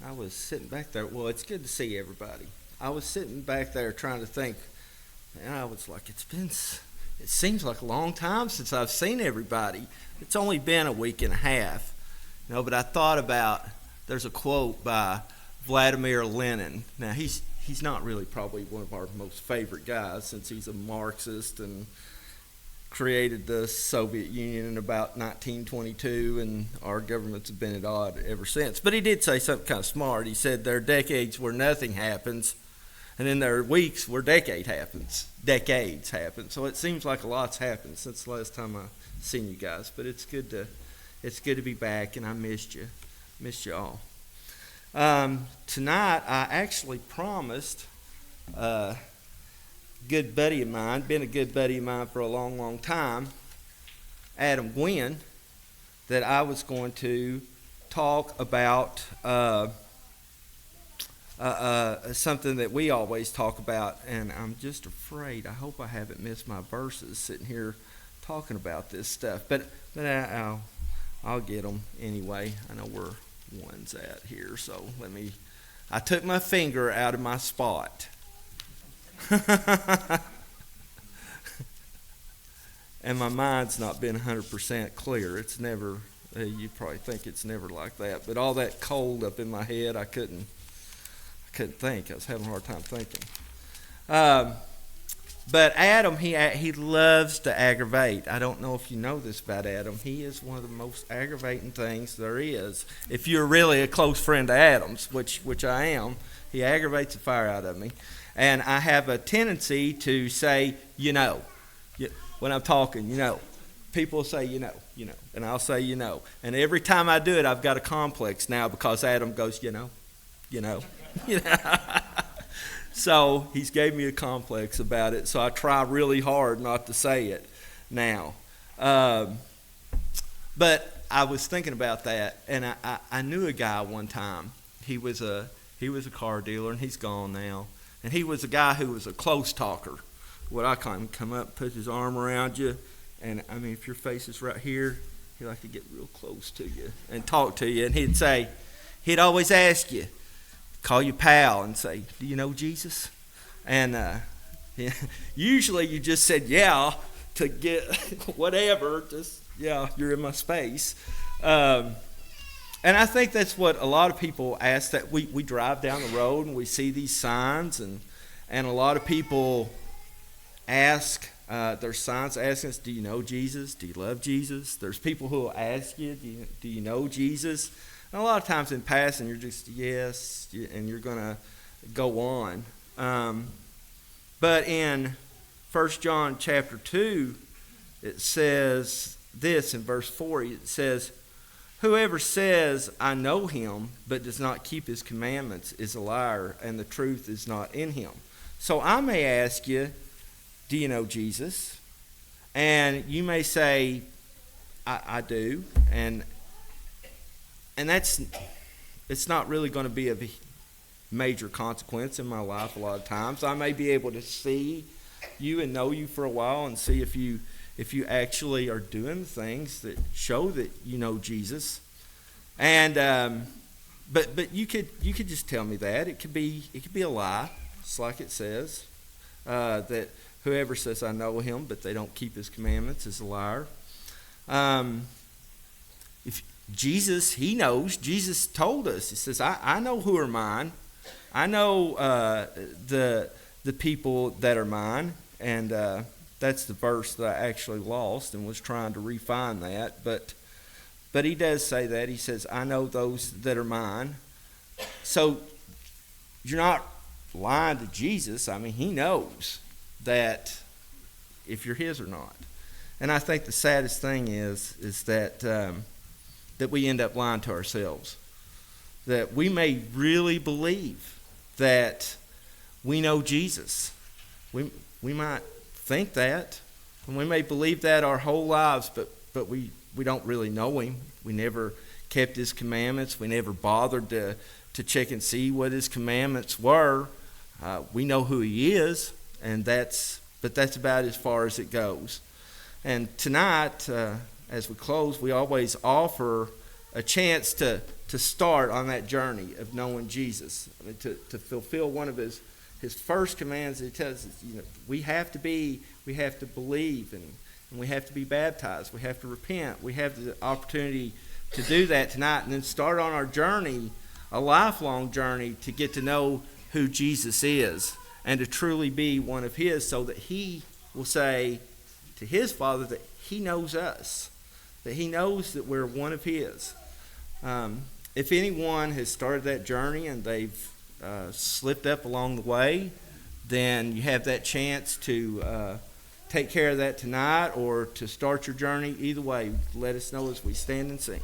I was sitting back there. Well, it's good to see everybody. I was sitting back there trying to think, and I was like, it seems like a long time since I've seen everybody. It's only been a week and a half, but I thought about, there's a quote by Vladimir Lenin. Now, he's not really probably one of our most favorite guys, since he's a Marxist and created the Soviet Union in about 1922, and our governments have been at odds ever since. But he did say something kind of smart. He said there are decades where nothing happens, and then there are weeks where decades happen. So it seems like a lot's happened since the last time I've seen you guys. But it's good to be back, and I missed you all. Tonight I actually promised good buddy of mine, been a good buddy of mine for a long, long time, Adam Gwynn, that I was going to talk about something that we always talk about, and I'm just afraid, I hope I haven't missed my verses sitting here talking about this stuff, but I'll get them anyway. I know where one's at here, so I took my finger out of my spot. And my mind's not been 100% clear. It's never, you probably think it's never like that, but all that cold up in my head, I couldn't think. I was having a hard time thinking. But Adam, he loves to aggravate. I don't know if you know this about Adam. He is one of the most aggravating things there is. If you're really a close friend to Adam's, which I am, he aggravates the fire out of me. And I have a tendency to say, when I'm talking, People say, and I'll say, And every time I do it, I've got a complex now because Adam goes, So he's gave me a complex about it, so I try really hard not to say it now. But I was thinking about that, and I knew a guy one time. He was a car dealer, and he's gone now. And he was a guy who was a close talker. What I call him, come up, put his arm around you, and if your face is right here, he'd like to get real close to you and talk to you. And he'd always ask you, call you pal, and say, do you know Jesus? And usually you just said, yeah, to get whatever, just, yeah, you're in my space. And I think that's what a lot of people ask, that we drive down the road and we see these signs, and a lot of people ask, there's signs asking us, do you know Jesus? Do you love Jesus? There's people who will ask you, do you know Jesus? And a lot of times in passing, you're just, yes, and you're going to go on. But in 1 John chapter 2, it says this in verse 4, it says, whoever says, I know him, but does not keep his commandments is a liar, and the truth is not in him. So I may ask you, do you know Jesus? And you may say, I do. And it's not really going to be of a major consequence in my life a lot of times. I may be able to see you and know you for a while and see if you actually are doing things that show that you know Jesus. And but you could just tell me that. It could be a lie. It's like it says, that whoever says I know him but they don't keep his commandments is a liar. If Jesus, he knows. Jesus told us. He says, I know who are mine. I know the people that are mine. And that's the verse that I actually lost and was trying to refine that. But he does say that. He says, I know those that are mine. So you're not lying to Jesus. I mean, he knows that if you're his or not. And I think the saddest thing is that that we end up lying to ourselves. That we may really believe that we know Jesus. We might think that, and we may believe that our whole lives, but we don't really know him. We never kept his commandments. We never bothered to check and see what his commandments were. We know who he is, but that's about as far as it goes. And tonight, as we close, we always offer a chance to to start on that journey of knowing Jesus. I mean, to fulfill one of his first commands, he tells us, we have to believe, and we have to be baptized. We have to repent. We have the opportunity to do that tonight, and then start on our journey, a lifelong journey, to get to know who Jesus is and to truly be one of his, so that he will say to his Father that he knows us, that he knows that we're one of his. If anyone has started that journey and they've slipped up along the way, then you have that chance to take care of that tonight, or to start your journey. Either way, let us know as we stand and sing.